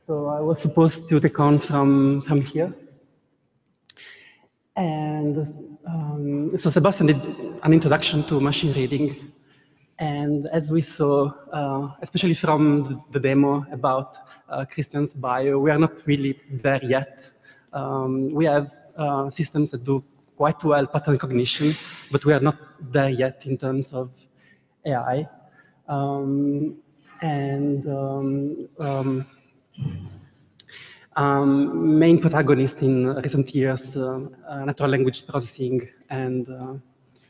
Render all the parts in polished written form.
So I was supposed to take on from here. And so Sebastian did an introduction to machine reading. And as we saw, especially from the demo about Christian's bio, we are not really there yet. We have systems that do quite well pattern recognition, but we are not there yet in terms of AI. Main protagonist in recent years, natural language processing and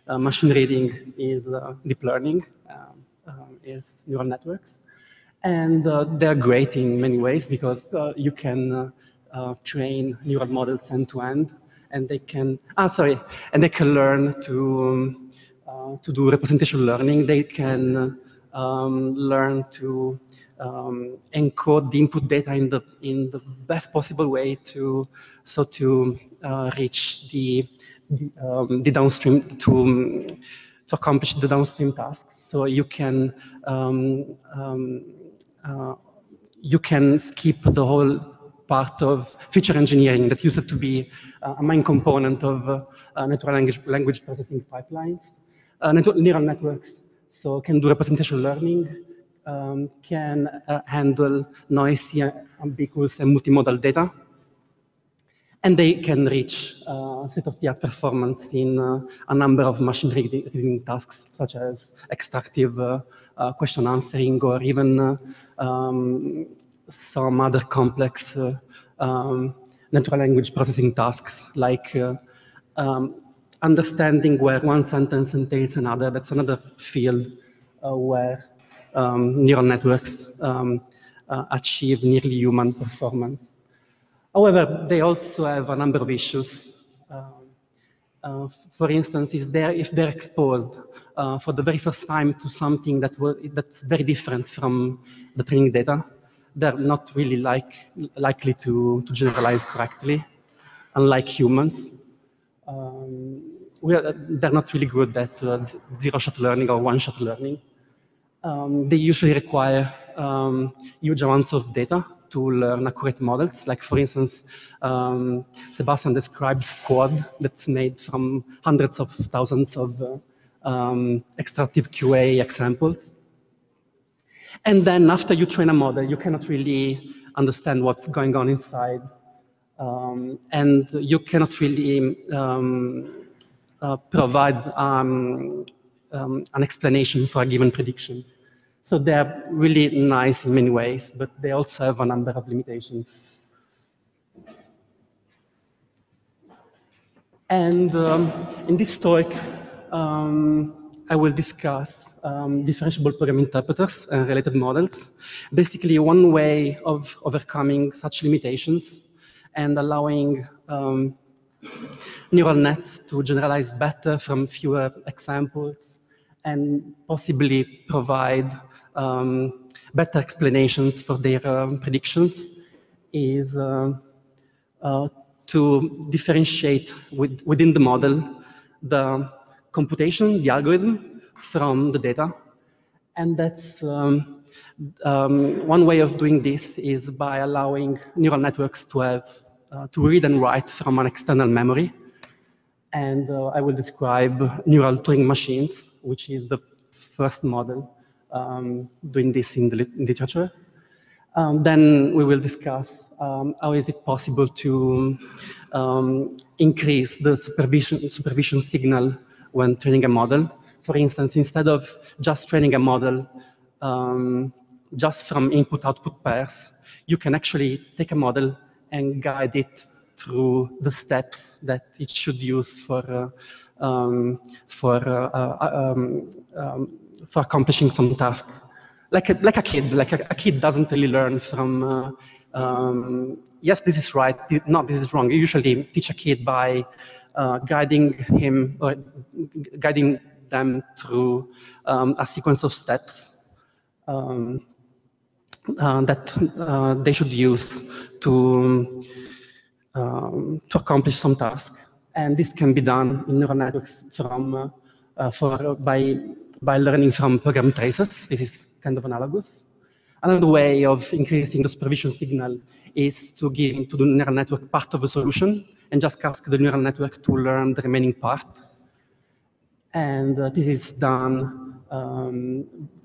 machine reading is deep learning, is neural networks. And they're great in many ways because you can train neural models end to end, and they can, and they can learn to do representational learning. They can learn to encode the input data in the best possible way to reach the downstream to accomplish the downstream tasks. So you can skip the whole part of feature engineering that used to be a main component of natural language processing pipelines. Neural networks so can do representational learning, can handle noisy, ambiguous, and multimodal data. And they can reach state-of-the-art performance in a number of machine reading tasks, such as extractive question answering, or even some other complex natural language processing tasks, like understanding where one sentence entails another. That's another field where neural networks achieve nearly human performance. However, they also have a number of issues. For instance, if they're exposed for the very first time to something that's very different from the training data, they're not really likely to generalize correctly, unlike humans. They're not really good at zero-shot learning or one-shot learning. They usually require huge amounts of data to learn accurate models. Like, for instance, Sebastian described Squad that's made from hundreds of thousands of extractive QA examples. And then after you train a model, you cannot really understand what's going on inside. And you cannot really provide an explanation for a given prediction. So they're really nice in many ways, but they also have a number of limitations. And in this talk, I will discuss differentiable program interpreters and related models. Basically, one way of overcoming such limitations and allowing neural nets to generalize better from fewer examples and possibly provide better explanations for their predictions is to differentiate within the model the computation, the algorithm, from the data. And that's one way of doing this is by allowing neural networks to have to read and write from an external memory. And I will describe neural Turing machines, which is the first model doing this in the literature. Then we will discuss how is it possible to increase the supervision signal when training a model. For instance, instead of just training a model just from input-output pairs, you can actually take a model and guide it through the steps that it should use for accomplishing some task. Like a kid doesn't really learn from, yes, this is right, no, this is wrong. You usually teach a kid by guiding him or guiding them through a sequence of steps that they should use to accomplish some task. And this can be done in neural networks by learning from program traces. This is kind of analogous. Another way of increasing the supervision signal is to give to the neural network part of the solution and just ask the neural network to learn the remaining part. And this is done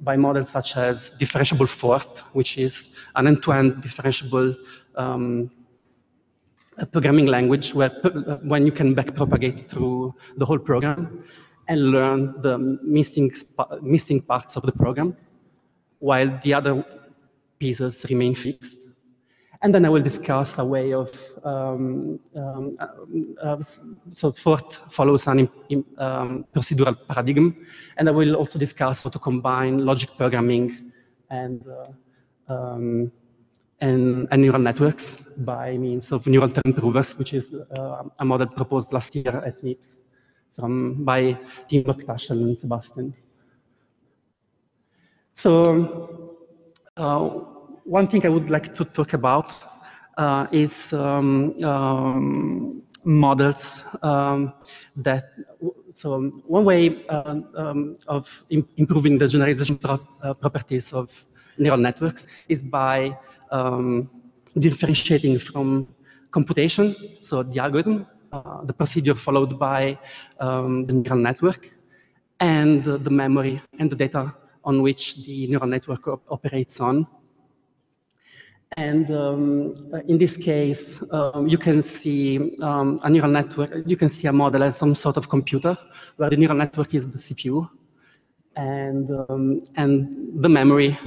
by models such as differentiable Fort, which is an end-to-end differentiable programming language where when you can backpropagate through the whole program and learn the missing parts of the program, while the other pieces remain fixed. And then I will discuss a way of, so Fort follows an procedural paradigm, and I will also discuss how to combine logic programming and neural networks by means of neural term provers, which is a model proposed last year at NIPS by Tim Burktaschel and Sebastian. So one thing I would like to talk about is models so one way of improving the generalization properties of neural networks is by differentiating from computation, so the algorithm, the procedure followed by the neural network, and the memory and the data on which the neural network operates on. And in this case, you can see a neural network, you can see a model as some sort of computer where the neural network is the CPU and the memory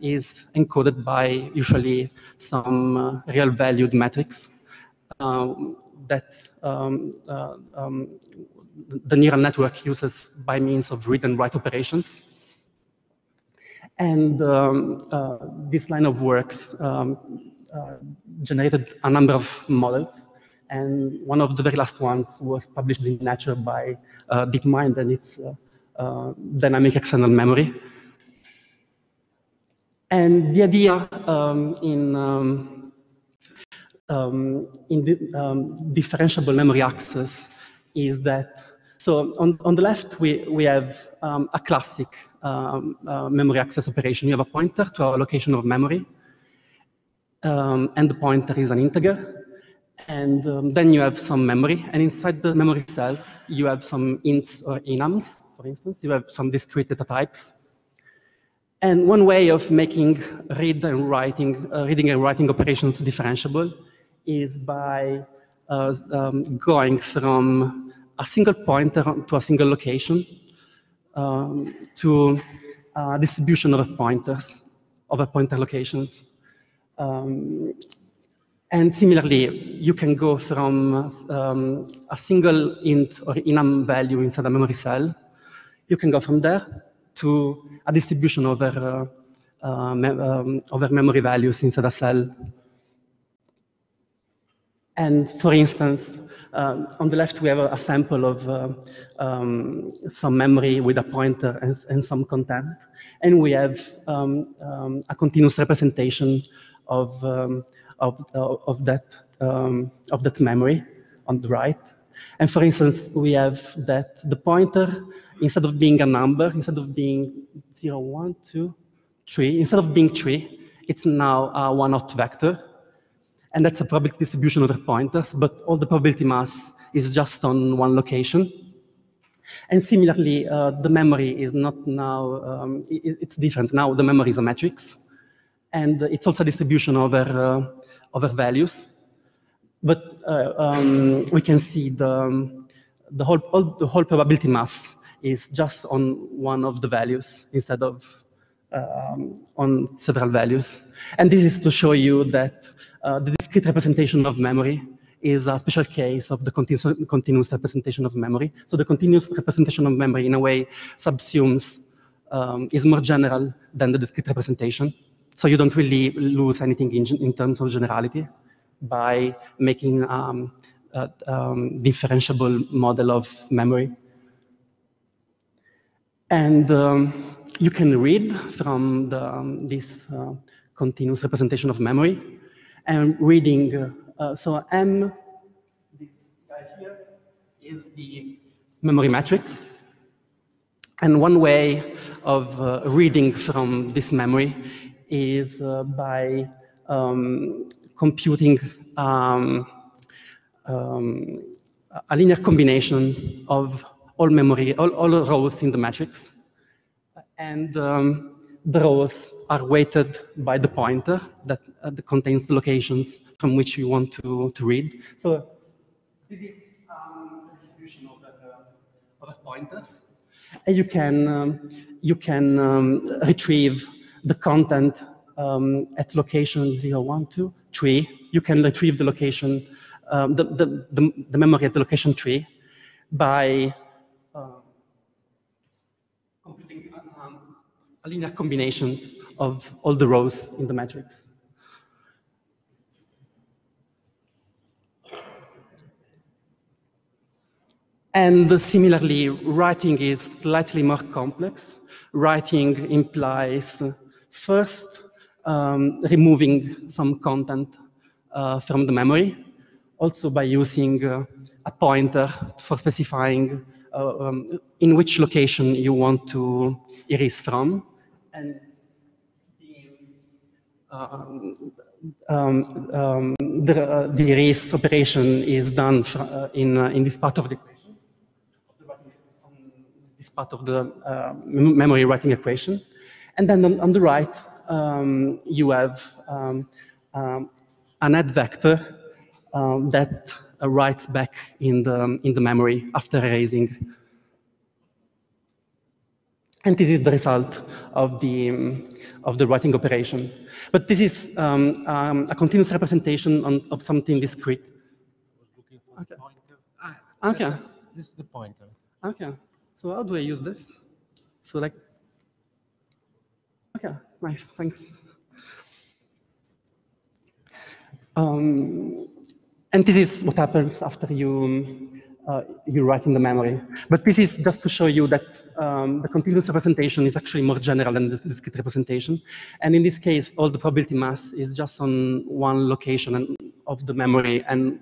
is encoded by usually some real valued metrics that the neural network uses by means of read and write operations. And this line of works generated a number of models. And one of the very last ones was published in Nature by DeepMind, and it's dynamic external memory. And the idea in the differentiable memory access is that, so on the left, we have a classic memory access operation. You have a pointer to a location of memory, and the pointer is an integer. And then you have some memory, and inside the memory cells, you have some ints or enums, for instance. You have some discrete data types. And one way of making reading and writing operations differentiable is by going from a single pointer to a single location to a distribution of pointers, of pointer locations. And similarly, you can go from a single int or enum value inside a memory cell. You can go from there to a distribution over memory values inside a cell. And for instance, on the left, we have a sample of some memory with a pointer and some content. And we have a continuous representation of that memory on the right. And for instance, we have that the pointer, instead of being a number, instead of being 0, 1, 2, 3, instead of being 3, it's now a one-hot vector. And that's a probability distribution of the pointers, but all the probability mass is just on one location. And similarly, the memory is not now, it's different. Now the memory is a matrix. And it's also a distribution over values. But we can see the whole probability mass is just on one of the values instead of on several values. And this is to show you that the discrete representation of memory is a special case of the continuous representation of memory. So the continuous representation of memory, in a way, subsumes, is more general than the discrete representation. So you don't really lose anything in terms of generality by making differentiable model of memory. And you can read from this continuous representation of memory. And reading, so M, this guy here, is the memory matrix. And one way of reading from this memory is by computing a linear combination of all memory, all rows in the matrix. And the rows are weighted by the pointer that contains the locations from which you want to read. So this is a distribution of the pointers. And you can retrieve the content at location 0, 1, 2, 3. You can retrieve the location, the memory at the location 3 by computing linear combinations of all the rows in the matrix. And similarly, writing is slightly more complex. Writing implies first removing some content from the memory, also by using a pointer for specifying in which location you want to erase from. And the erase operation is done in this part of the equation, this part of the memory writing equation. And then on the right, you have an add vector that writes back in the memory after erasing. And this is the result of the writing operation. But this is a continuous representation of something discrete. Okay. Okay. This is the pointer. Okay. So how do I use this? So like, okay, nice, thanks. And this is what happens after you write in the memory. But this is just to show you that the continuous representation is actually more general than the discrete representation. And in this case, all the probability mass is just on one location of the memory and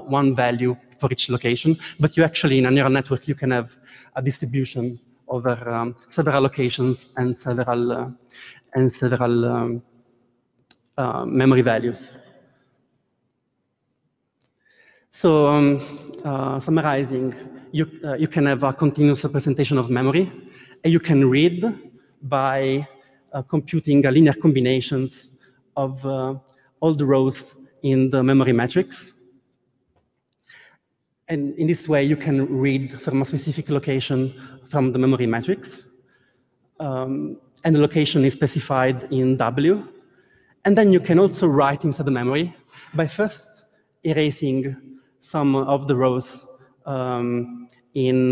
one value for each location. But you actually, in a neural network, you can have a distribution over several locations and several memory values. So summarizing, you can have a continuous representation of memory, and you can read by computing a linear combinations of all the rows in the memory matrix. And in this way, you can read from a specific location from the memory matrix. And the location is specified in W. And then you can also write inside the memory by first erasing some of the rows in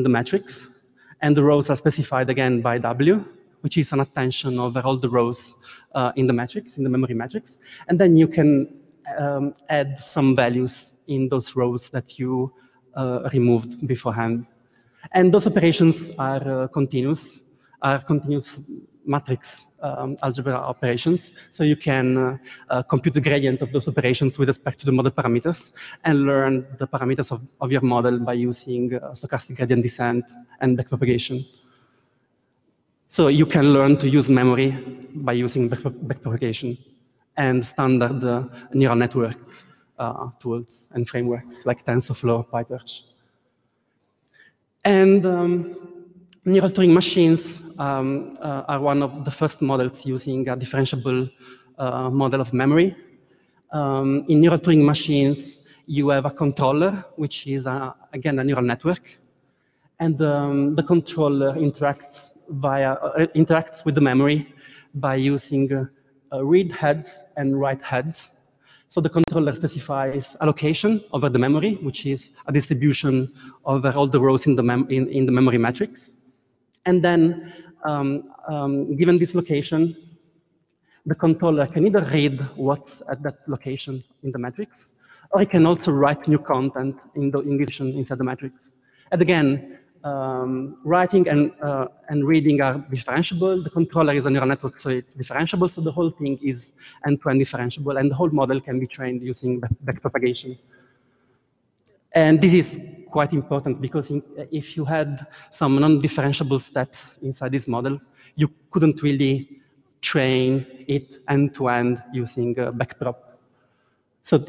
the matrix. And the rows are specified again by W, which is an attention over all the rows in the matrix, in the memory matrix. And then you can add some values in those rows that you removed beforehand. And those operations are continuous matrix algebra operations. So you can compute the gradient of those operations with respect to the model parameters and learn the parameters of your model by using stochastic gradient descent and backpropagation. So you can learn to use memory by using backpropagation and standard neural network tools and frameworks like TensorFlow, PyTorch. And neural Turing machines are one of the first models using a differentiable model of memory. In neural Turing machines, you have a controller, which is, again, a neural network. And the controller interacts with the memory by using read heads and write heads. So the controller specifies allocation over the memory, which is a distribution over all the rows in the memory matrix. And then, given this location, the controller can either read what's at that location in the matrix, or it can also write new content in this location inside the matrix. And again, writing and reading are differentiable. The controller is a neural network, so it's differentiable. So the whole thing is end-to-end differentiable, and the whole model can be trained using backpropagation. And this is quite important because if you had some non-differentiable steps inside this model, you couldn't really train it end-to-end using backprop. So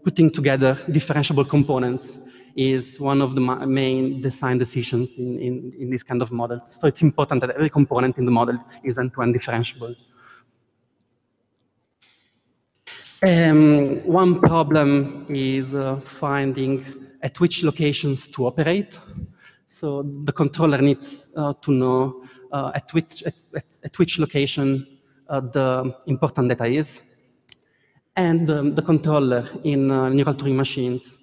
putting together differentiable components is one of the main design decisions in this kind of models. So it's important that every component in the model is end-to-end differentiable. One problem is finding at which locations to operate. So the controller needs to know at which location the important data is. And the controller in neural Turing machines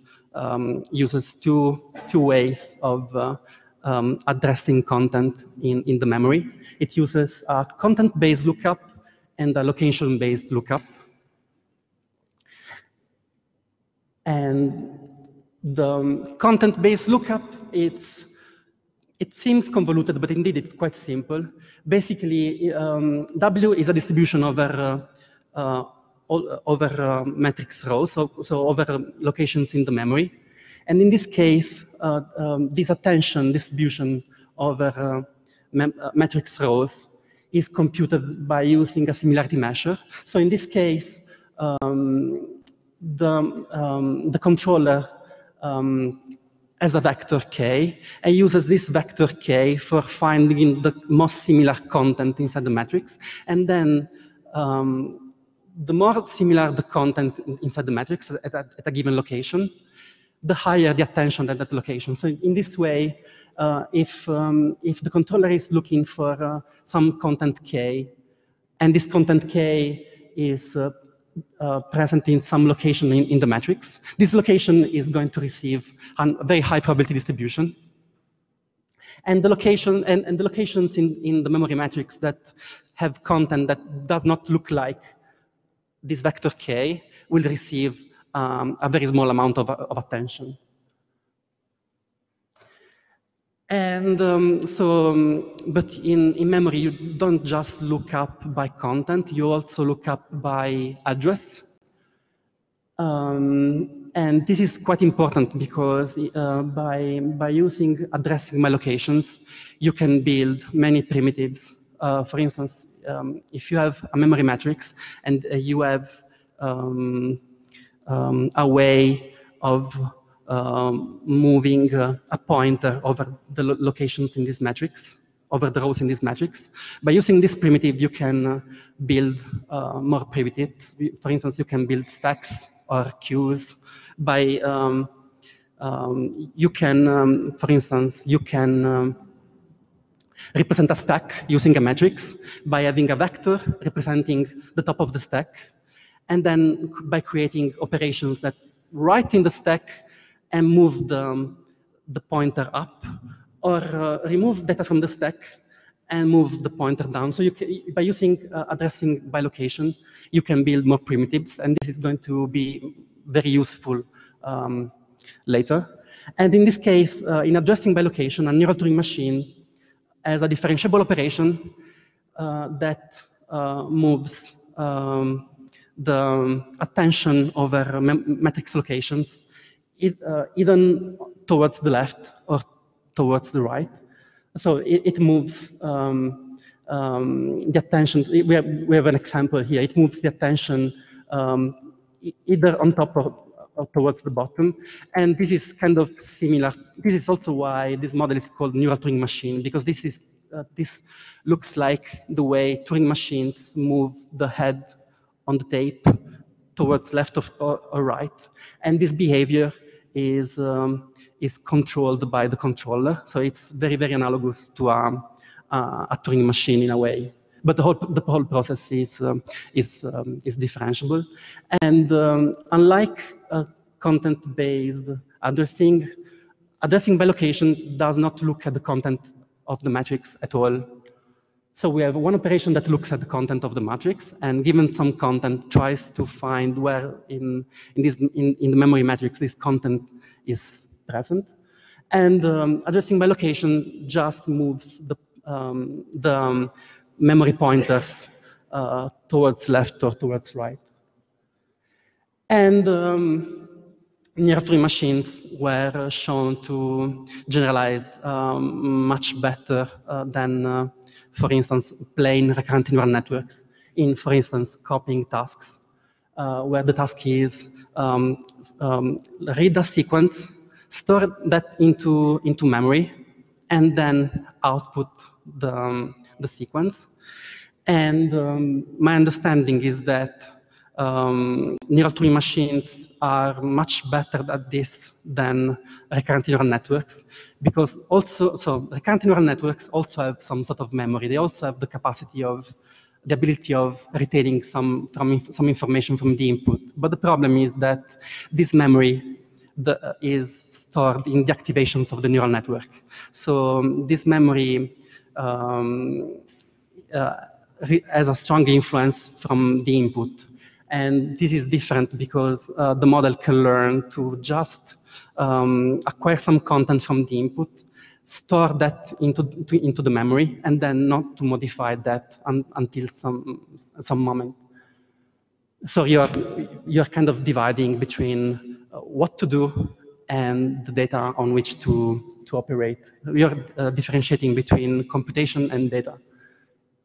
uses two ways of addressing content in the memory. It uses a content-based lookup and a location-based lookup. And the content-based lookup, it seems convoluted, but indeed it's quite simple. Basically, W is a distribution over matrix rows, so over locations in the memory. And in this case, this attention distribution over matrix rows is computed by using a similarity measure. So in this case, the controller has a vector k and uses this vector k for finding the most similar content inside the matrix. And then the more similar the content inside the matrix at a given location, the higher the attention at that location. So in this way, if the controller is looking for some content k, and this content k is present in some location in the matrix, this location is going to receive a very high probability distribution. And the location and the locations in the memory matrix that have content that does not look like this vector k will receive a very small amount of attention. And but in memory, you don't just look up by content, you also look up by address. And this is quite important because by using addressing by locations, you can build many primitives. For instance, if you have a memory matrix and you have a way of moving a pointer over the locations in this matrix, over the rows in this matrix. By using this primitive, you can build more primitives. For instance, you can build stacks or queues. By you can, for instance, you can represent a stack using a matrix by having a vector representing the top of the stack, and then by creating operations that write in the stack and move the pointer up, or remove data from the stack and move the pointer down. So you can, by using addressing by location, you can build more primitives, and this is going to be very useful later. And in this case, in addressing by location, a neural Turing machine has a differentiable operation that moves the attention over matrix locations either towards the left or towards the right. So it moves the attention. We have an example here. It moves the attention either on top or towards the bottom. And this is kind of similar. This is also why this model is called neural Turing machine, because this looks like the way Turing machines move the head on the tape towards left or right. And this behavior is controlled by the controller. So it's very, very analogous to a Turing machine in a way. But the whole process is differentiable. And unlike content-based addressing by location does not look at the content of the matrix at all. So we have one operation that looks at the content of the matrix, and given some content, tries to find where in the memory matrix this content is present. And addressing by location just moves the memory pointers towards left or towards right. And neural Turing machines were shown to generalize much better than for instance, plain recurrent neural networks in, for instance, copying tasks, where the task is read a sequence, store that into memory, and then output the sequence. And my understanding is that neural Turing machines are much better at this than recurrent neural networks, because so recurrent neural networks also have some sort of memory. They also have the ability of retaining some information from the input. But the problem is that this memory is stored in the activations of the neural network. So this memory has a strong influence from the input. And this is different because the model can learn to just acquire some content from the input, store that into the memory, and then not to modify that until some moment. So you're kind of dividing between what to do and the data on which to operate. You're differentiating between computation and data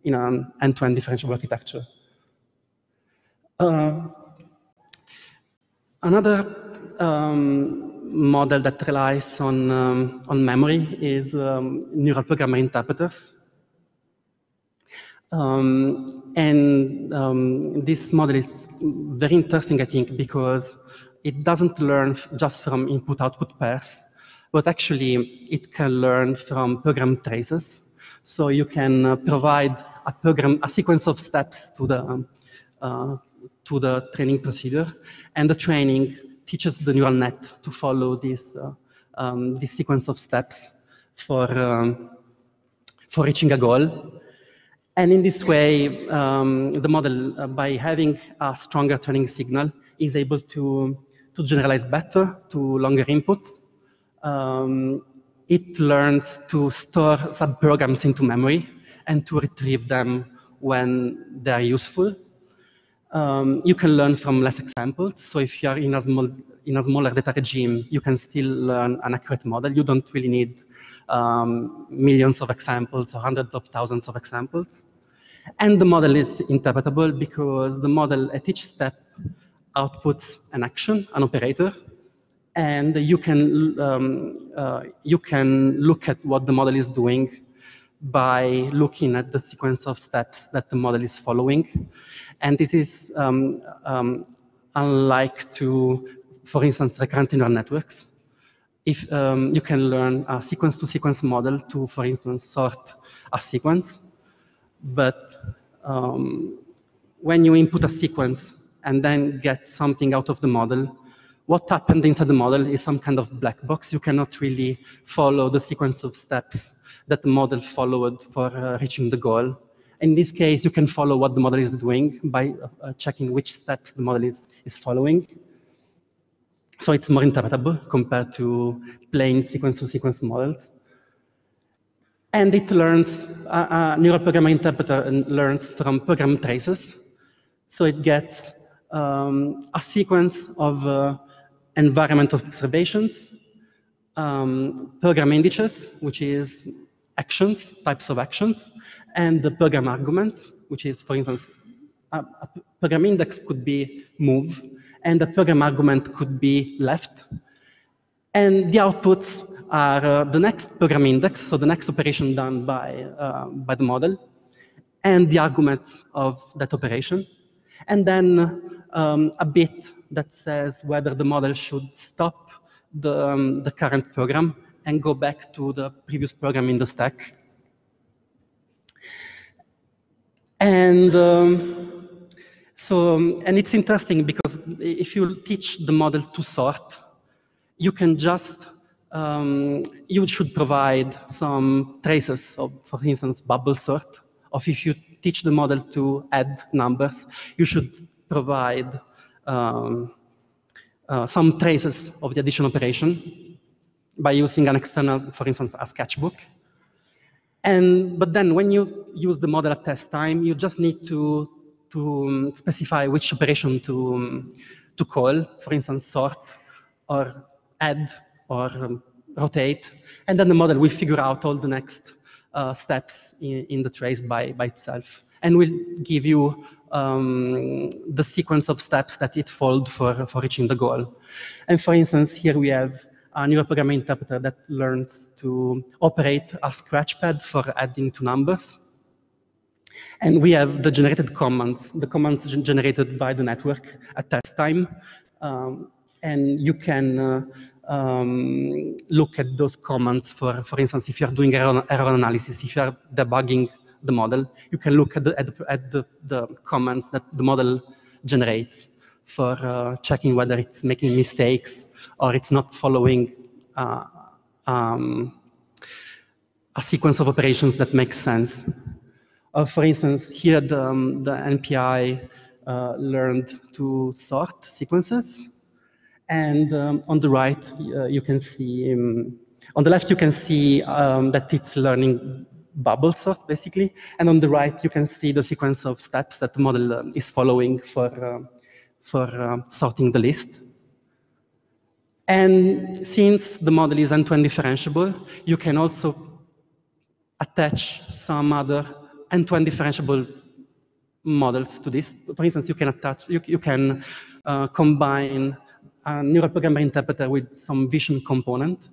in an end-to-end differentiable architecture. Another model that relies on memory is neural programmer interpreters. This model is very interesting, I think, because it doesn't learn just from input-output pairs, but actually it can learn from program traces. So you can provide a sequence of steps to the training procedure, and the training teaches the neural net to follow this sequence of steps for reaching a goal. And in this way, the model, by having a stronger training signal, is able to generalize better to longer inputs. It learns to store subprograms into memory and to retrieve them when they are useful. You can learn from less examples. So if you are in a smaller data regime, you can still learn an accurate model. You don't really need millions of examples or hundreds of thousands of examples. And the model is interpretable because the model at each step outputs an action, an operator, and you can look at what the model is doing by looking at the sequence of steps that the model is following. And this is unlike to, for instance, recurrent neural networks. If you can learn a sequence-to-sequence model to, for instance, sort a sequence, but when you input a sequence and then get something out of the model, what happened inside the model is some kind of black box. You cannot really follow the sequence of steps that the model followed for reaching the goal. In this case, you can follow what the model is doing by checking which steps the model is following. So it's more interpretable compared to plain sequence-to-sequence models. And it learns, a neural programmer interpreter learns from program traces. So it gets a sequence of environment observations, program indices, which is actions, types of actions, and the program arguments, which is, for instance, a program index could be move, and the program argument could be left. And the outputs are the next program index, so the next operation done by the model, and the arguments of that operation. And then a bit that says whether the model should stop the current program and go back to the previous program in the stack. And and it's interesting because if you teach the model to sort, you can just, you should provide some traces of, for instance, bubble sort. Or if you teach the model to add numbers, you should provide some traces of the addition operation by using an external, for instance, a sketchbook. But then when you use the model at test time, you just need to specify which operation to call, for instance, sort or add or rotate, and then the model will figure out all the next steps in the trace by itself, and will give you the sequence of steps that it followed for reaching the goal. And for instance, here we have a neural programming interpreter that learns to operate a scratchpad for adding two numbers. And we have the generated commands, the commands generated by the network at test time. And you can look at those commands for instance, if you're doing error analysis, if you're debugging the model, you can look at the commands that the model generates for checking whether it's making mistakes or it's not following a sequence of operations that makes sense. For instance, here the NPI learned to sort sequences. And on the right, you can see, on the left, you can see that it's learning bubble sort, basically. And on the right, you can see the sequence of steps that the model is following for sorting the list. And since the model is end-to-end differentiable, you can also attach some other end-to-end differentiable models to this. For instance, you can attach, you can combine a neural programmer interpreter with some vision component,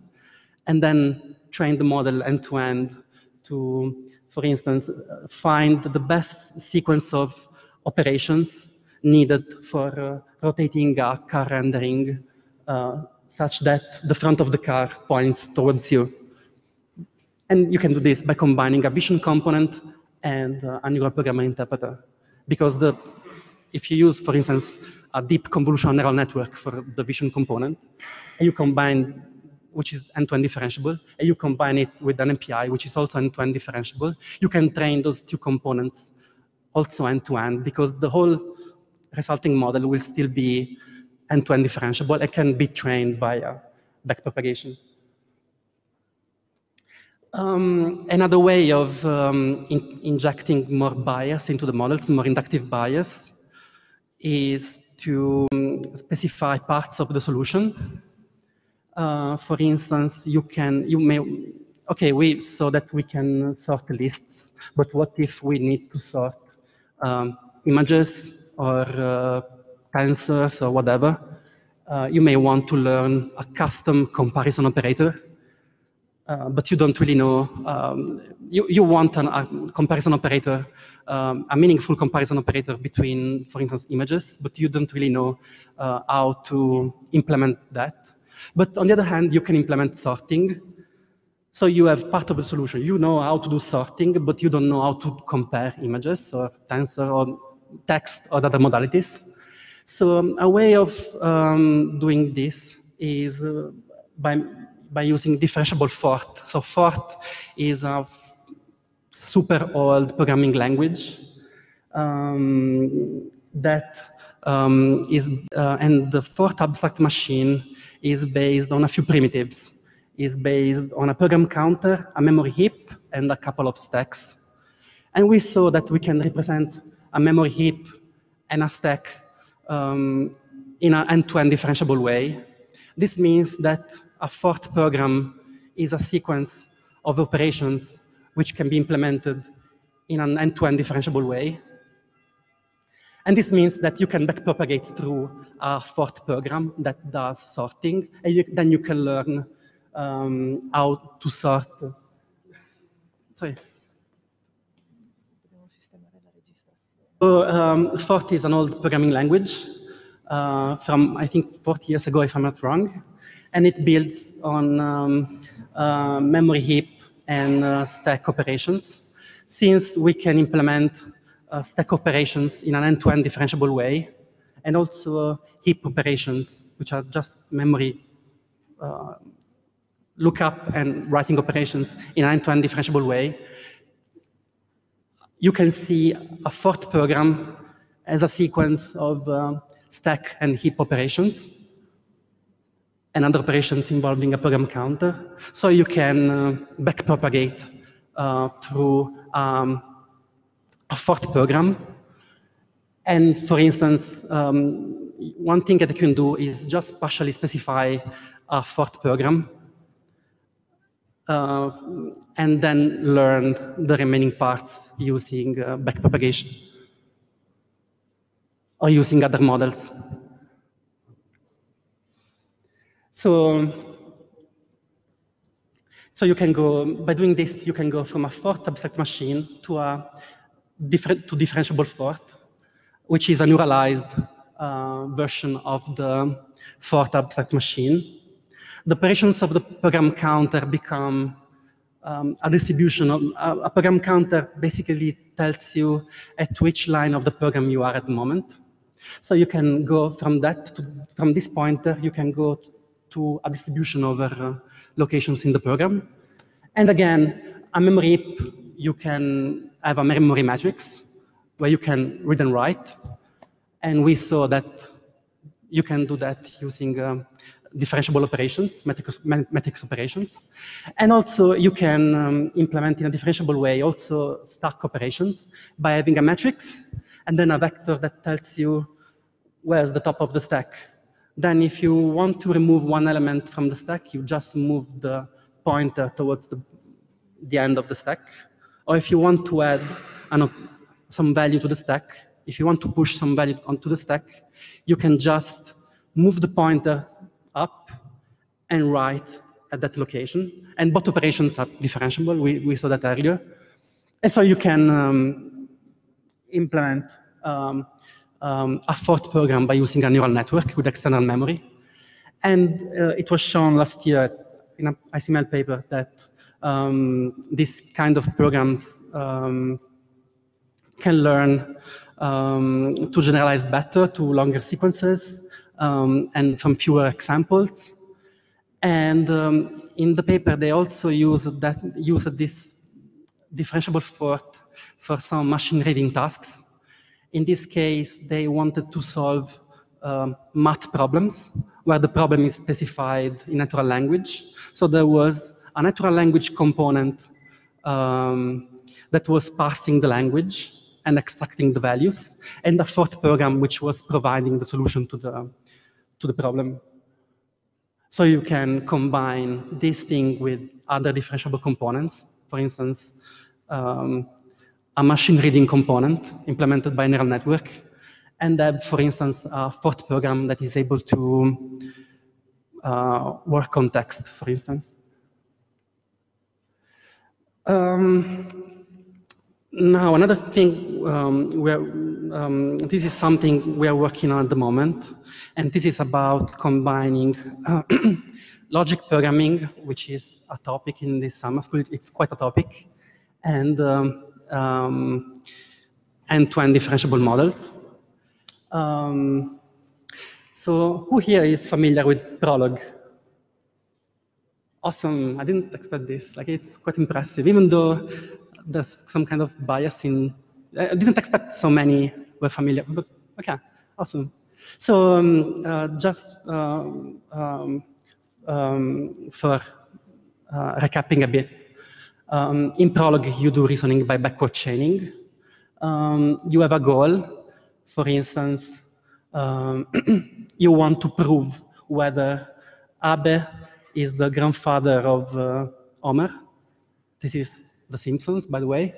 and then train the model end-to-end to, for instance, find the best sequence of operations needed for rotating a car rendering such that the front of the car points towards you. And you can do this by combining a vision component and a neural programmer interpreter. Because if you use, for instance, a deep convolutional neural network for the vision component, and you combine, which is end-to-end differentiable, and you combine it with an MPI, which is also end-to-end differentiable, you can train those two components also end-to-end, because the whole resulting model will still be end-to-end differentiable and can be trained via backpropagation. Another way of injecting more bias into the models, more inductive bias, is to specify parts of the solution. For instance, we saw that we can sort lists, but what if we need to sort images or tensors or whatever? You may want to learn a custom comparison operator. But you don't really know, you want a comparison operator, a meaningful comparison operator between, for instance, images, but you don't really know how to implement that. But on the other hand, you can implement sorting. So you have part of the solution. You know how to do sorting, but you don't know how to compare images or tensor or text or other modalities. So a way of doing this is by using differentiable Fort. So Fort is a super old programming language that and the Fort abstract machine is based on a few primitives. Is based on a program counter, a memory heap, and a couple of stacks. And we saw that we can represent a memory heap and a stack in an end-to-end differentiable way. This means that a Fort program is a sequence of operations which can be implemented in an end-to-end differentiable way. And this means that you can backpropagate through a Fort program that does sorting, and then you can learn how to sort. Sorry. So, Fort is an old programming language from, I think, 40 years ago, if I'm not wrong. And it builds on memory heap and stack operations. Since we can implement stack operations in an end-to-end differentiable way, and also heap operations, which are just memory lookup and writing operations in an end-to-end differentiable way, you can see a Fort program as a sequence of stack and heap operations and other operations involving a program counter. So you can backpropagate through a Fort program. And for instance, one thing that you can do is just partially specify a Fort program and then learn the remaining parts using backpropagation or using other models. So you can go, by doing this, you can go from a fourth abstract machine to a differentiable fourth, which is a neuralized version of the fourth abstract machine. The operations of the program counter become a distribution of a program counter basically tells you at which line of the program you are at the moment. So you can go from that from this pointer, you can go to a distribution over locations in the program. And again, a memory heap, you can have a memory matrix where you can read and write. And we saw that you can do that using differentiable operations, matrix operations. And also you can implement in a differentiable way also stack operations by having a matrix and then a vector that tells you where's the top of the stack. Then if you want to remove one element from the stack, you just move the pointer towards the end of the stack. Or if you want to add some value to the stack, if you want to push some value onto the stack, you can just move the pointer up and right at that location. And both operations are differentiable. We saw that earlier. And so you can implement a fourth program by using a neural network with external memory. And it was shown last year in an ICML paper that this kind of programs can learn to generalize better to longer sequences and from fewer examples. And in the paper, they also use this differentiable fourth for some machine reading tasks. In this case, they wanted to solve math problems where the problem is specified in natural language. So there was a natural language component that was parsing the language and extracting the values, and a fourth program which was providing the solution to the problem. So you can combine this thing with other differentiable components. For instance, a machine reading component implemented by a neural network, and have, for instance, a fourth program that is able to work on text, for instance. Now, another thing, this is something we are working on at the moment, and this is about combining logic programming, which is a topic in this summer school. It's quite a topic, and end-to-end differentiable models. So who here is familiar with Prolog? Awesome, I didn't expect this. Like, it's quite impressive, even though there's some kind of bias in, I didn't expect so many were familiar, but okay, awesome. So just for recapping a bit, in Prolog, you do reasoning by backward chaining. You have a goal. For instance, you want to prove whether Abe is the grandfather of Homer. This is The Simpsons, by the way.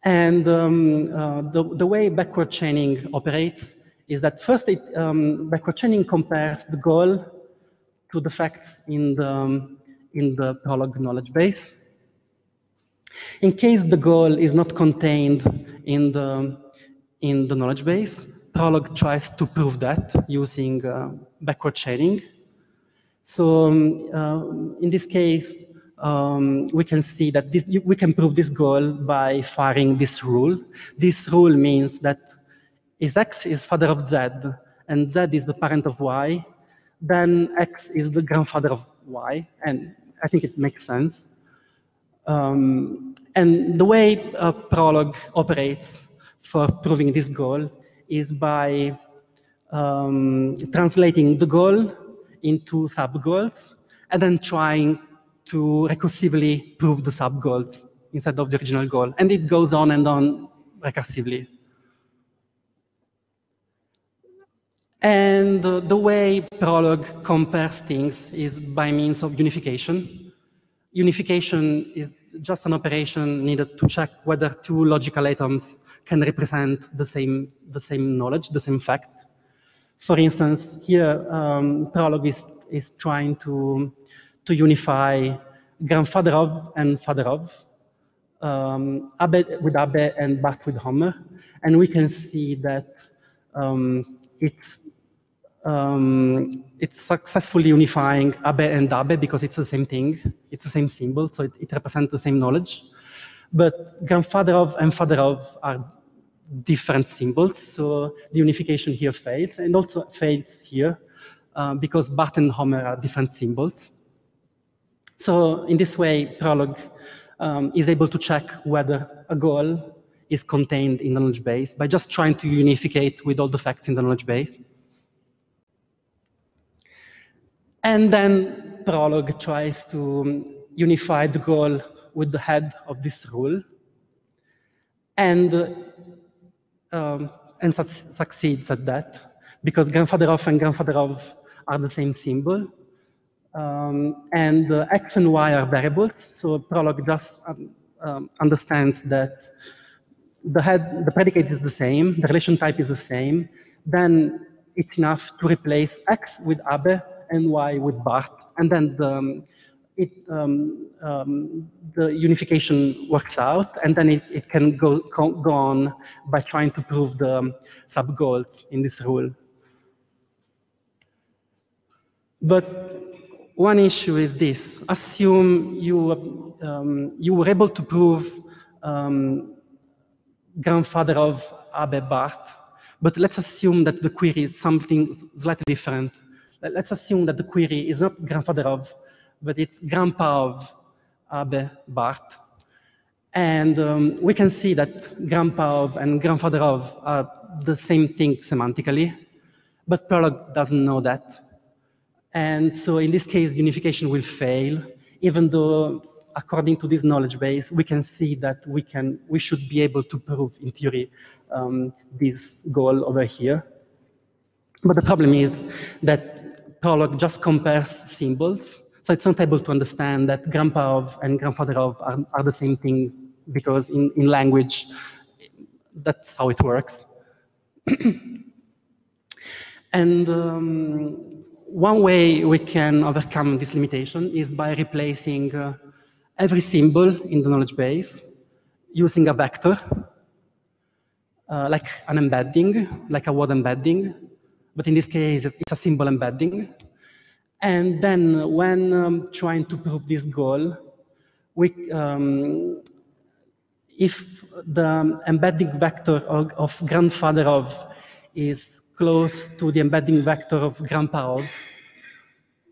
And the way backward chaining operates is that first backward chaining compares the goal to the facts in the Prolog knowledge base. In case the goal is not contained in the knowledge base, Prolog tries to prove that using backward chaining. So in this case, we can see that we can prove this goal by firing this rule. This rule means that if X is father of Z, and Z is the parent of Y, then X is the grandfather of Y, and I think it makes sense. And the way Prolog operates for proving this goal is by translating the goal into sub-goals and then trying to recursively prove the sub-goals instead of the original goal. And it goes on and on recursively. And the way Prolog compares things is by means of unification. Unification is just an operation needed to check whether two logical atoms can represent the same knowledge, the same fact. For instance, here Prolog is trying to unify grandfather of and father of, Abbe with Abbe and Bart with Homer, and we can see that it's successfully unifying Abbe and Abbe because it's the same thing, it's the same symbol, so it represents the same knowledge. But grandfather of and father of are different symbols, so the unification here fails, and also fails here because Bart and Homer are different symbols. So in this way, Prolog is able to check whether a goal is contained in the knowledge base by just trying to unificate with all the facts in the knowledge base. And then Prolog tries to unify the goal with the head of this rule, and succeeds at that, because grandfather of and grandfather of are the same symbol, and x and y are variables. So Prolog just understands that the predicate is the same, the relation type is the same. Then it's enough to replace x with Abbe and y with Bart, and then the unification works out, and then it can go on by trying to prove the sub-goals in this rule. But one issue is this: assume you were able to prove grandfather of Abbe Bart, but let's assume that the query is something slightly different. Let's assume that the query is not grandfather of, but it's grandpa of Abbe Bart. And we can see that grandpa of and grandfather of are the same thing semantically, but Prolog doesn't know that. And so in this case, the unification will fail, even though according to this knowledge base, we can see that we should be able to prove in theory this goal over here. But the problem is that Prolog just compares symbols, so it's not able to understand that grandpa of and grandfather of are the same thing, because in language, that's how it works. And one way we can overcome this limitation is by replacing every symbol in the knowledge base using a vector, like an embedding, like a word embedding. But in this case, it's a symbol embedding. And then when trying to prove this goal, if the embedding vector of grandfather of is close to the embedding vector of grandpa of,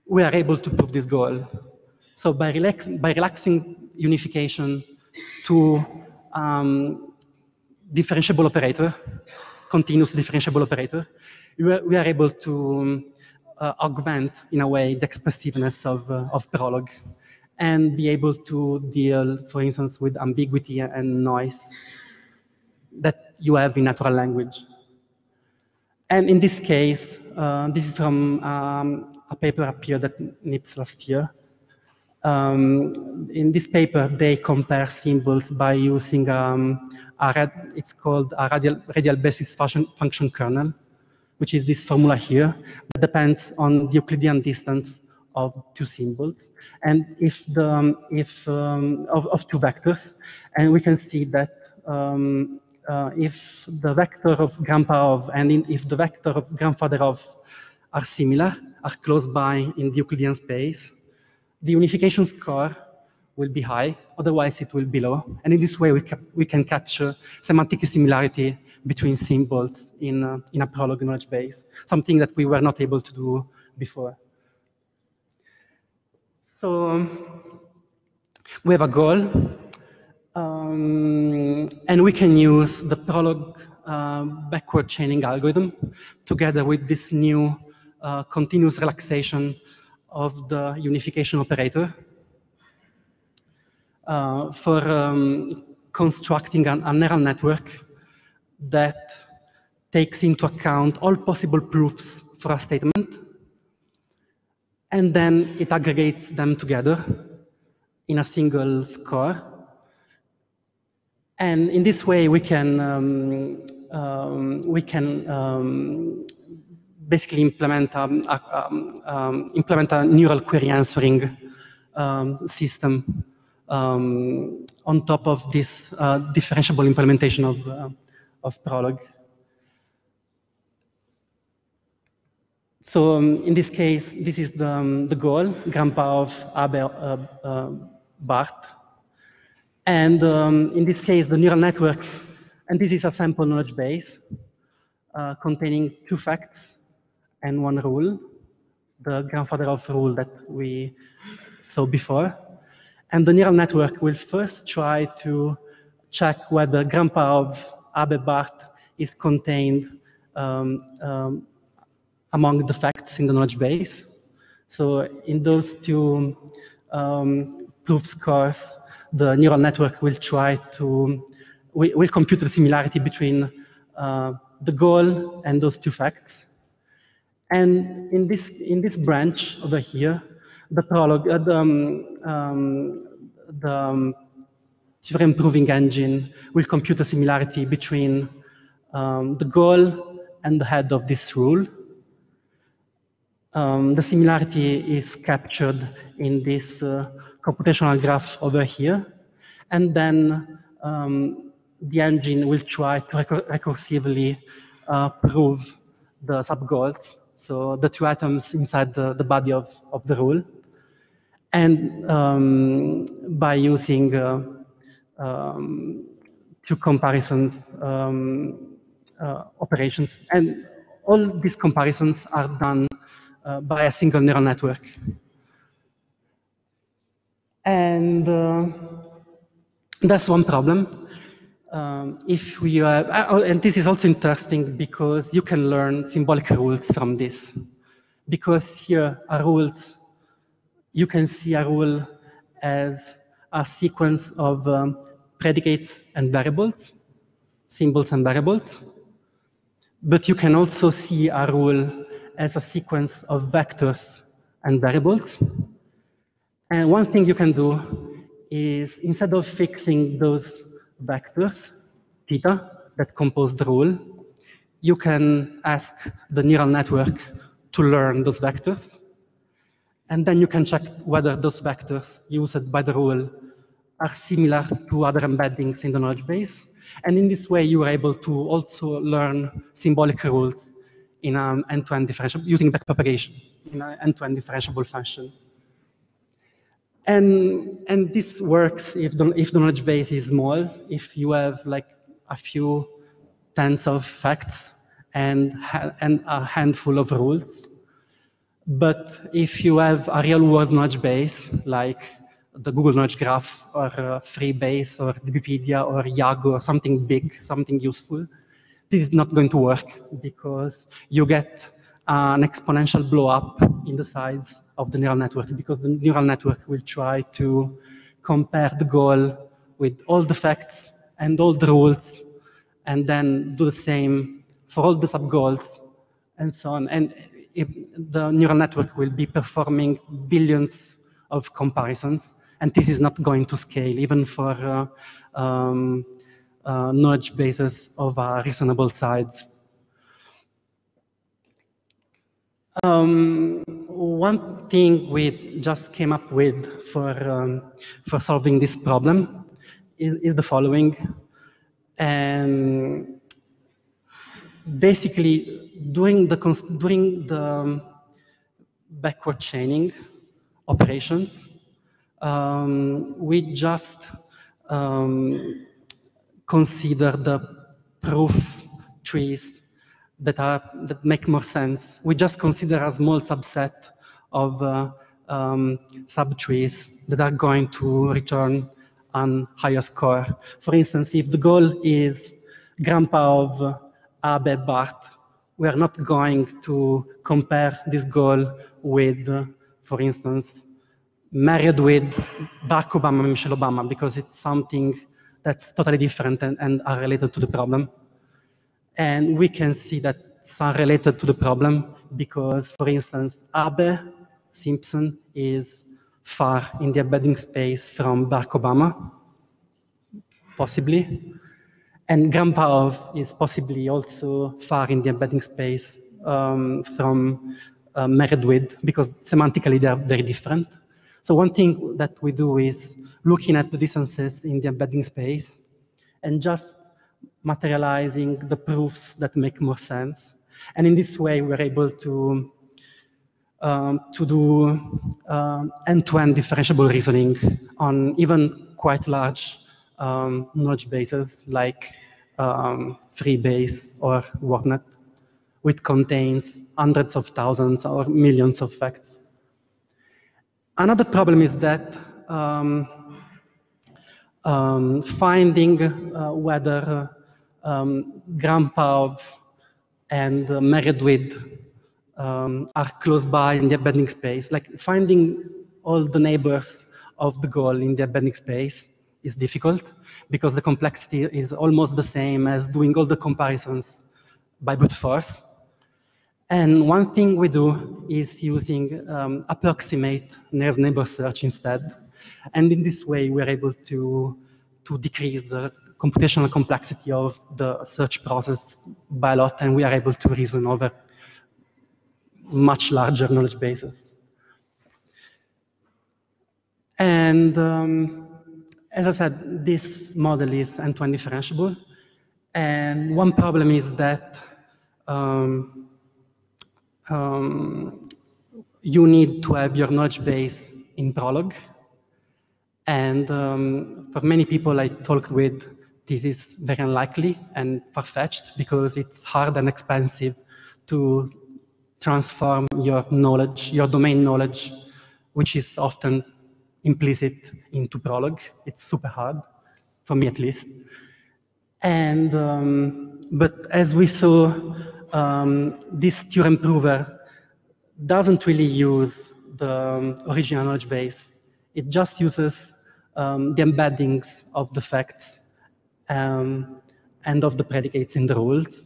we are able to prove this goal. So by relaxing unification to differentiable operator, continuous differentiable operator, we are able to augment, in a way, the expressiveness of Prolog, and be able to deal, for instance, with ambiguity and noise that you have in natural language. And in this case, this is from a paper appeared at NIPS last year. In this paper, they compare symbols by using it's called a radial basis function kernel, which is this formula here, that depends on the Euclidean distance of two symbols, and of two vectors. And we can see that if the vector of grandpa of and if the vector of grandfather of are similar, are close by in the Euclidean space, the unification score will be high, otherwise it will be low. And in this way, we can capture semantic similarity between symbols in a Prolog knowledge base, something that we were not able to do before. So we have a goal, and we can use the Prolog backward chaining algorithm together with this new continuous relaxation of the unification operator for constructing a neural network that takes into account all possible proofs for a statement, and then it aggregates them together in a single score. And in this way, we can basically implement a neural query answering system on top of this differentiable implementation of Prolog. So in this case, this is the goal, grandpa of Bart. And in this case, the neural network, and this is a sample knowledge base containing 2 facts and 1 rule, the grandfather of rule that we saw before. And the neural network will first try to check whether grandpa of Bart is contained among the facts in the knowledge base. So in those 2 proof scores, the neural network will try to, will compute the similarity between the goal and those 2 facts. And in this branch over here, the Prolog, the Turing proving engine will compute the similarity between the goal and the head of this rule. The similarity is captured in this computational graph over here. And then the engine will try to recursively prove the subgoals, so the 2 atoms inside the body of the rule. And by using 2 comparisons operations. And all these comparisons are done by a single neural network. And that's one problem. If we and this is also interesting because you can learn symbolic rules from this. Because here are rules, you can see a rule as a sequence of predicates and variables, symbols and variables. But you can also see a rule as a sequence of vectors and variables. And one thing you can do is, instead of fixing those vectors, theta, that compose the rule, you can ask the neural network to learn those vectors. And then you can check whether those vectors used by the rule are similar to other embeddings in the knowledge base. And in this way, you are able to also learn symbolic rules in an end-to-end differentiable, using backpropagation in an end-to-end differentiable fashion. And this works if the knowledge base is small, if you have like a few tens of facts and a handful of rules. But if you have a real-world knowledge base, like the Google Knowledge Graph or Freebase or Wikipedia or Yago or something big, something useful, this is not going to work because you get an exponential blow up in the size of the neural network, because the neural network will try to compare the goal with all the facts and all the rules, and then do the same for all the subgoals and so on. And the neural network will be performing billions of comparisons, and this is not going to scale even for knowledge bases of a reasonable size. One thing we just came up with for solving this problem is the following. And basically, during the backward chaining operations, we just consider the proof trees that make more sense. We just consider a small subset of subtrees that are going to return a higher score. For instance, if the goal is grandpa of Abe Bart, we are not going to compare this goal with, for instance, married with Barack Obama and Michelle Obama, because it's something that's totally different and are related to the problem. And we can see that some are related to the problem because, for instance, Abe Simpson is far in the embedding space from Barack Obama, possibly. And Grandpa is possibly also far in the embedding space from Meredith, because semantically they are very different. So one thing that we do is looking at the distances in the embedding space and just materializing the proofs that make more sense. And in this way, we're able to do end-to-end differentiable reasoning on even quite large knowledge bases like Freebase or WordNet, which contains hundreds of thousands or millions of facts. Another problem is that finding whether Grandpa and Meredith are close by in the embedding space, like finding all the neighbors of the goal in the embedding space is difficult because the complexity is almost the same as doing all the comparisons by brute force. And one thing we do is using approximate nearest neighbor search instead. And in this way, we're able to decrease the computational complexity of the search process by a lot, and we are able to reason over much larger knowledge bases. And as I said, this model is end-to-end differentiable. And one problem is that you need to have your knowledge base in Prolog. And for many people I talked with, this is very unlikely and far-fetched because it's hard and expensive to transform your knowledge, your domain knowledge, which is often implicit, into Prolog. It's super hard, for me at least. And but as we saw, this Turing prover doesn't really use the original knowledge base. It just uses the embeddings of the facts and of the predicates in the rules.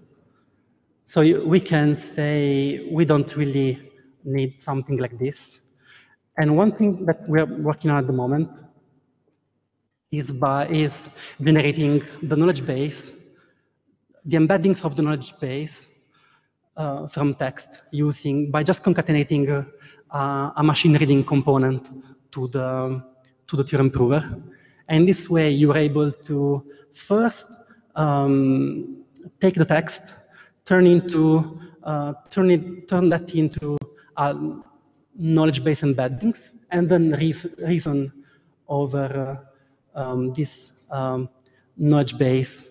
So we can say we don't really need something like this. And one thing that we're working on at the moment is generating the knowledge base, the embeddings of the knowledge base from text by just concatenating a machine reading component to the Turing prover. And this way you're able to first take the text, turn that into knowledge base embeddings, and then reason over this knowledge base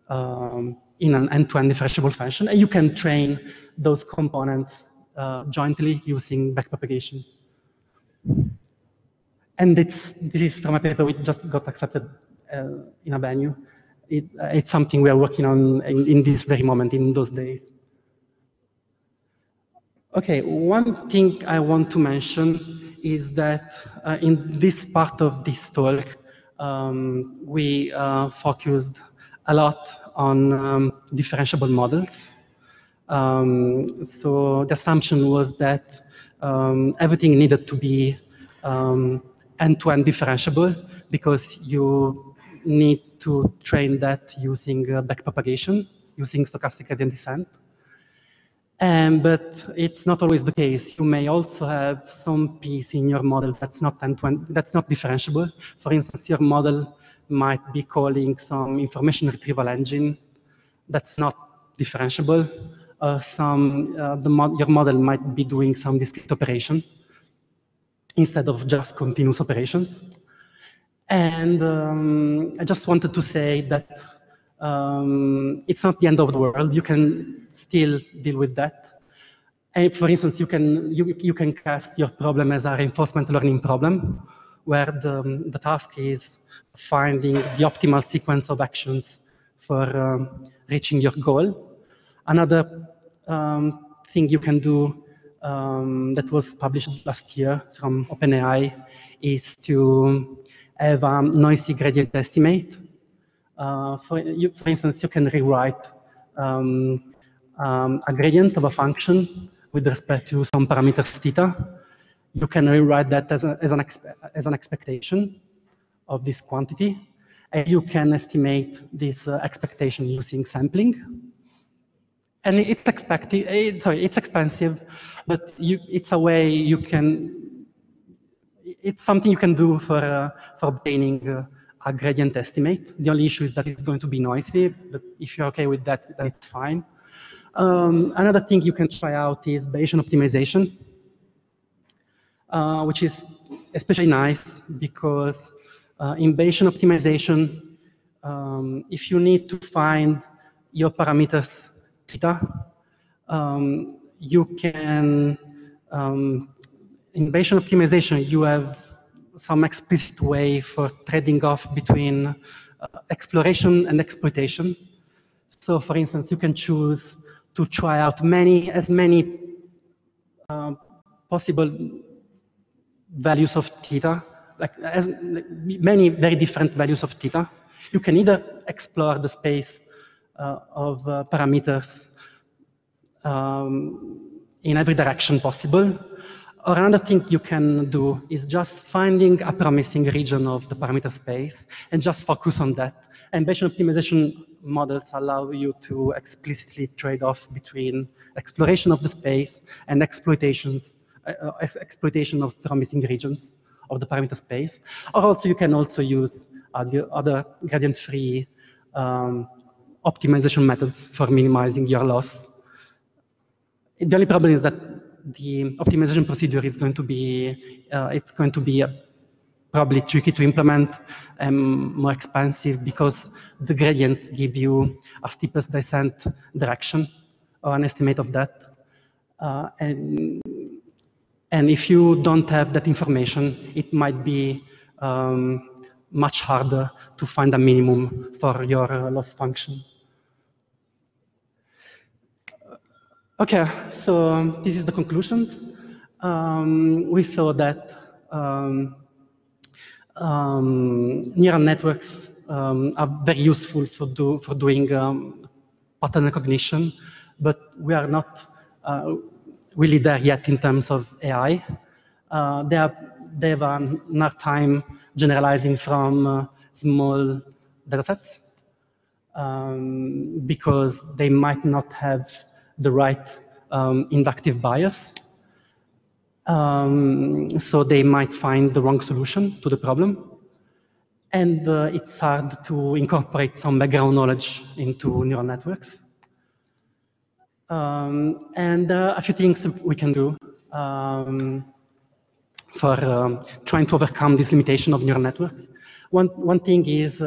in an end-to-end differentiable fashion. And you can train those components jointly using backpropagation. And this is from a paper which just got accepted in a venue. It's something we are working on in this very moment, in those days. Okay, one thing I want to mention is that in this part of this talk, we focused a lot on differentiable models. So the assumption was that everything needed to be end-to-end differentiable because you need to train that using backpropagation, using stochastic gradient descent. But it's not always the case. You may also have some piece in your model that's not end-to-end, that's not differentiable. For instance, your model might be calling some information retrieval engine that's not differentiable. Your model might be doing some discrete operation instead of just continuous operations. And I just wanted to say that it's not the end of the world. You can still deal with that. And for instance, you can cast your problem as a reinforcement learning problem, where the task is finding the optimal sequence of actions for reaching your goal. Another thing you can do that was published last year from OpenAI is to have a noisy gradient estimate. For instance, you can rewrite a gradient of a function with respect to some parameters theta, you can rewrite that as an expectation of this quantity, and you can estimate this expectation using sampling. And it's expensive, but it's a way you can. It's something you can do for obtaining a gradient estimate. The only issue is that it's going to be noisy, but if you're okay with that, then it's fine. Another thing you can try out is Bayesian optimization, which is especially nice because in Bayesian optimization, if you need to find your parameters theta, you can, in Bayesian optimization, you have some explicit way for trading off between exploration and exploitation. So for instance, you can choose to try out as many possible values of theta, like many very different values of theta. You can either explore the space of parameters in every direction possible, or another thing you can do is just finding a promising region of the parameter space and just focus on that. And Bayesian optimization models allow you to explicitly trade off between exploration of the space and exploitation of promising regions of the parameter space. Or also you can also use the other gradient-free optimization methods for minimizing your loss. The only problem is that the optimization procedure is going to be, probably tricky to implement and more expensive because the gradients give you a steepest descent direction or an estimate of that. And if you don't have that information, it might be much harder to find a minimum for your loss function. Okay, so this is the conclusion. We saw that neural networks are very useful for doing pattern recognition, but we are not really there yet in terms of AI. They have a hard time generalizing from small datasets because they might not have the right inductive bias. So they might find the wrong solution to the problem. And it's hard to incorporate some background knowledge into neural networks. And a few things we can do for trying to overcome this limitation of neural network. One thing is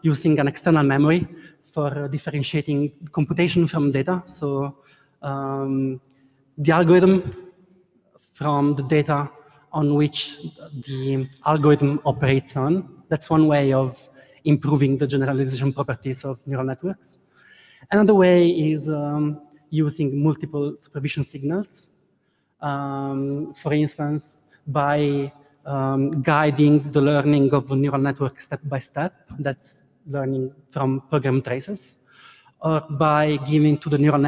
using an external memory for differentiating computation from data. So the algorithm from the data on which the algorithm operates on. That's one way of improving the generalization properties of neural networks. Another way is using multiple supervision signals. For instance, by guiding the learning of a neural network step by step, that's learning from program traces, or by giving to the neural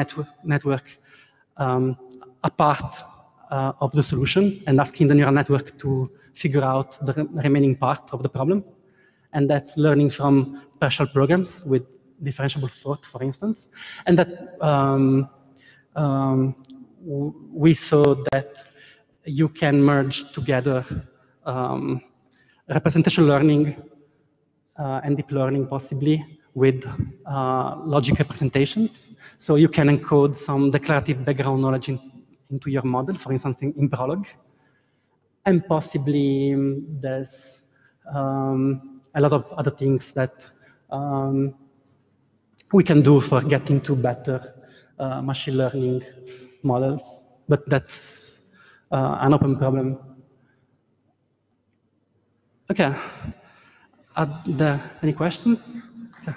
network a part of the solution and asking the neural network to figure out the remaining part of the problem. And that's learning from partial programs with differentiable thought, for instance. And that we saw that you can merge together representation learning and deep learning possibly with logic representations. So you can encode some declarative background knowledge into your model, for instance, in Prolog. And possibly there's a lot of other things that we can do for getting to better machine learning models, but that's an open problem. Okay, are there any questions? Okay.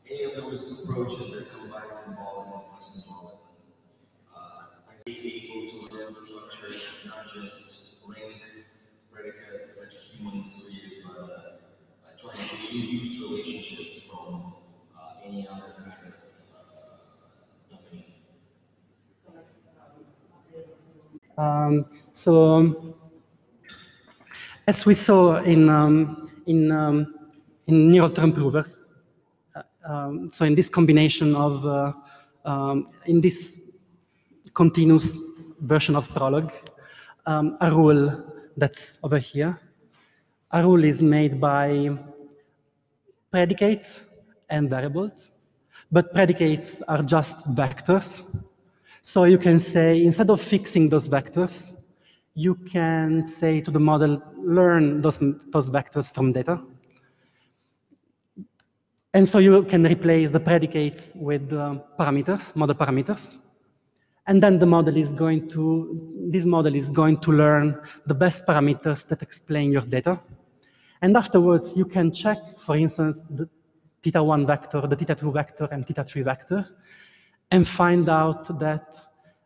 Any of those approaches that combine symbolic and subsymbolic, are they able to learn well structured, not just link predicates that humans create, but trying to induce relationships from any other kind of domain. So as we saw in neural term provers, so in this combination of in this continuous version of Prolog, a rule that's over here. A rule is made by predicates and variables, but predicates are just vectors. So you can say, instead of fixing those vectors, you can say to the model, learn those vectors from data. And so you can replace the predicates with parameters, model parameters. And then the model is going to, this model is going to learn the best parameters that explain your data. And afterwards, you can check, for instance, the θ1 vector, the θ2 vector, and θ3 vector, and find out that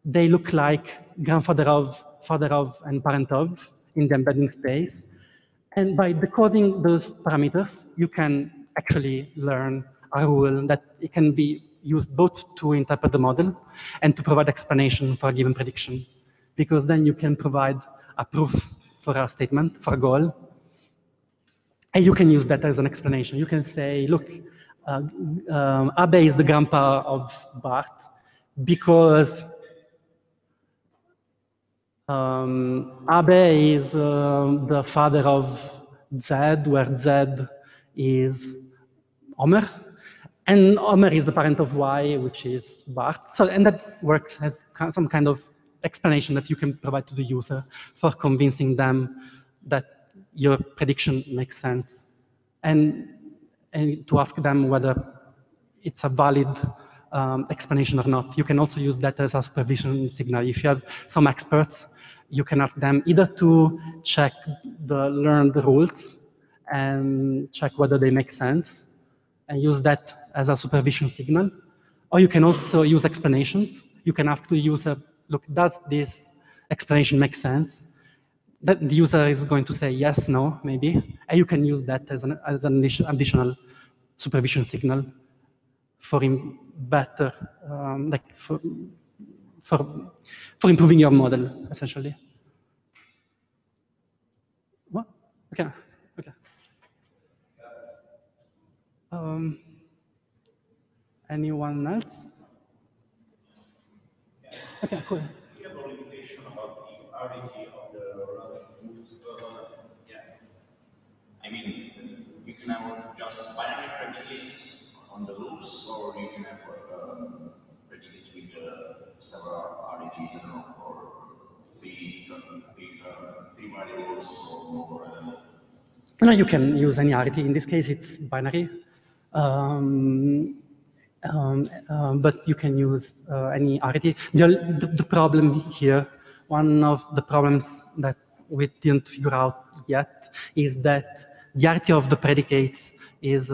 they look like grandfather of, father of, and parent of in the embedding space. And by decoding those parameters, you can actually learn a rule that it can be used both to interpret the model and to provide explanation for a given prediction. Because then you can provide a proof for a statement, for a goal, and you can use that as an explanation. You can say, look, Abe is the grandpa of Bart because Abe is the father of Zed, where Zed is Omer, and Omer is the parent of Y, which is Bart. So, and that works as some kind of explanation that you can provide to the user for convincing them that your prediction makes sense, and to ask them whether it's a valid explanation or not. You can also use that as a supervision signal. If you have some experts, you can ask them either to check the learned rules and check whether they make sense, and use that as a supervision signal. Or you can also use explanations. You can ask the user, look, does this explanation make sense? That the user is going to say yes, no, maybe. And you can use that as an additional supervision signal for better, like for improving your model, essentially. What? Okay, okay. Anyone else? Okay, cool. We have a limitation about the arity of the rules. Yeah. I mean, you can have just binary predicates on the rules, or you can have predicates with several arities, I don't know, or three variables or more. No, you can use any arity. In this case, it's binary. But you can use any arity. The problem here, one of the problems that we didn't figure out yet, is that the arity of the predicates is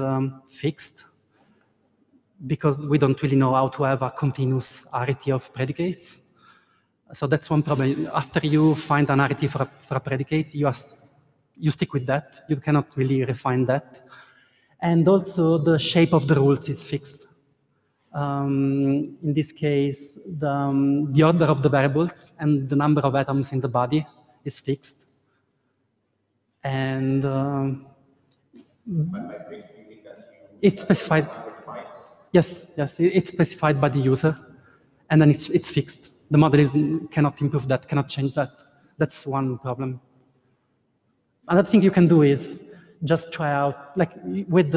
fixed, because we don't really know how to have a continuous arity of predicates. So that's one problem. After you find an arity for a predicate, you stick with that. You cannot really refine that. And also the shape of the rules is fixed. In this case, the order of the variables and the number of atoms in the body is fixed. And it's specified. Yes, it's specified by the user, and then it's fixed. The model cannot improve that, cannot change that. That's one problem. Another thing you can do is just try out, like with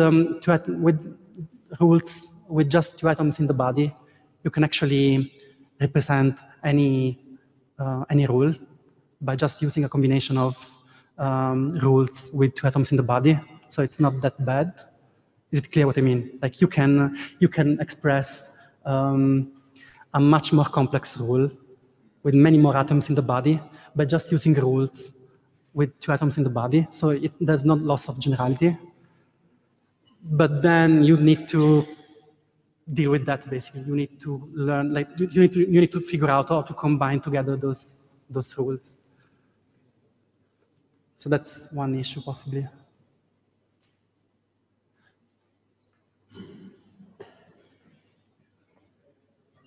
rules with just 2 atoms in the body, you can actually represent any rule by just using a combination of rules with 2 atoms in the body. So it's not that bad. Is it clear what I mean? Like you can express a much more complex rule with many more atoms in the body by just using rules with 2 atoms in the body. So there's no loss of generality. But then you need to deal with that, basically. You need to learn, like, you need to figure out how to combine together those those rules. So that's one issue possibly.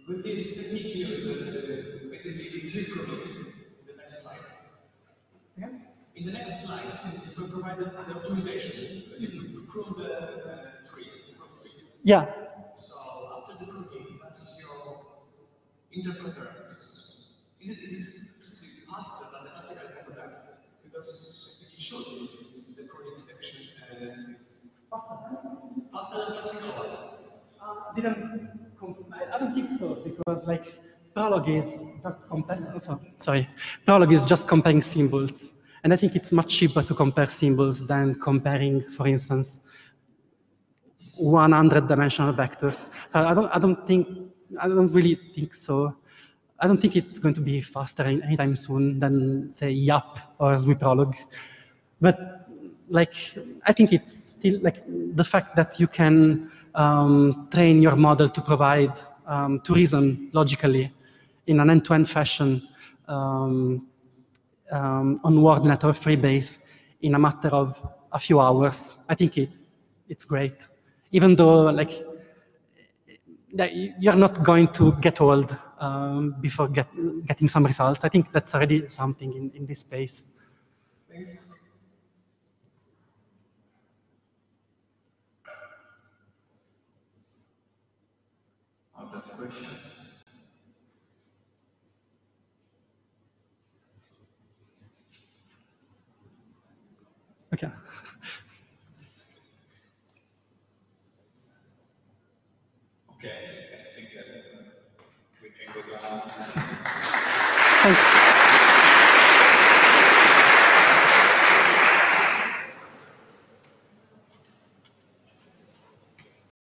With this technique used, basically the tree proving in the next slide. Okay? In the next slide, you will provide the optimization. You prove the tree. Yeah. So after the proving, that's your interpreter. Is it faster than the classical computer? Because it should be the proving section faster than classical ones. I don't think so, because like Prolog is just comparing. Prolog is just comparing symbols, and I think it's much cheaper to compare symbols than comparing, for instance, 100-dimensional vectors. So I don't really think so. I don't think it's going to be faster anytime soon than say YAP or Prolog. But like, I think it's still like the fact that you can train your model to provide, to reason logically in an end-to-end fashion on WordNet or Freebase in a matter of a few hours. I think it's great, even though like you're not going to get old before getting some results. I think that's already something in this space. Thanks. Other questions? Okay. Okay, I think that we can go down. Thanks.